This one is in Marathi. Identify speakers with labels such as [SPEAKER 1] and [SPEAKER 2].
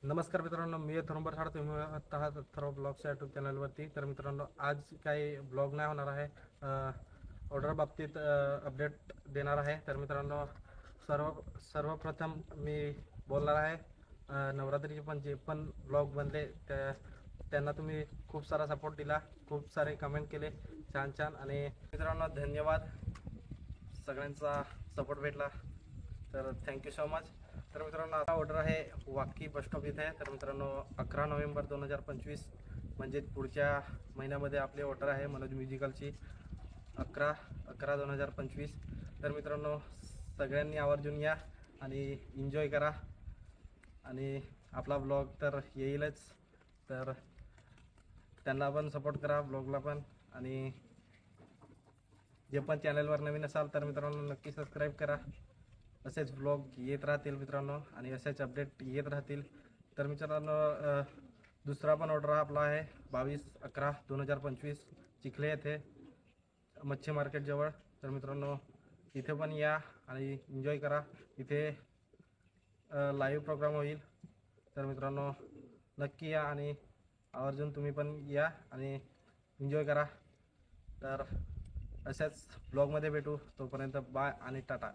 [SPEAKER 1] नमस्कार मित्रांनो, मी थोरंबर साड तुम्ही आता आहात थरो ब्लॉगच्या यूट्यूब चॅनलवरती. तर मित्रांनो, आज काही ब्लॉग नाही होणार आहे. ऑर्डर बाबतीत अपडेट देणार आहे. तर मित्रांनो, सर्वप्रथम मी बोलणार आहे नवरात्रीचे पण जे पण ब्लॉग बनले त्यांना तुम्ही खूप सारा सपोर्ट दिला, खूप सारे कमेंट केले, छान छान. आणि मित्रांनो, धन्यवाद, सगळ्यांचा सपोर्ट भेटला, तर थँक्यू सो मच. तर मित्रांनो, आता ऑर्डर आहे वाकी बस स्टॉप इथे. तर मित्रांनो, 11 नोव्हेंबर 2025 म्हणजे पुढच्या महिन्यामध्ये आपली ऑर्डर आहे मनोज म्युझिकलची, 11/11/2025. तर मित्रांनो, सगळ्यांनी आवर्जून या आणि एन्जॉय करा. आणि आपला ब्लॉग तर येईलच, तर त्यांना पण सपोर्ट करा, ब्लॉगला पण. आणि जे पण चॅनलवर नवीन असाल तर मित्रांनो, नक्की सबस्क्राईब करा. असेच ब्लॉग येत राहतील मित्रांनो, आणि असेच अपडेट येत राहतील. तर मित्रांनो, दुसरा पण ऑर्डर आपला आहे 22/11/2025 चिखले येथे, मच्छी मार्केटजवळ. तर मित्रांनो, इथे पण या आणि एन्जॉय करा. इथे लाईव्ह प्रोग्राम होईल. तर मित्रांनो, नक्की या आणि आवर्जून तुम्ही पण या आणि एन्जॉय करा. तर अशाच ब्लॉगमध्ये भेटू. तोपर्यंत बाय आणि टाटा.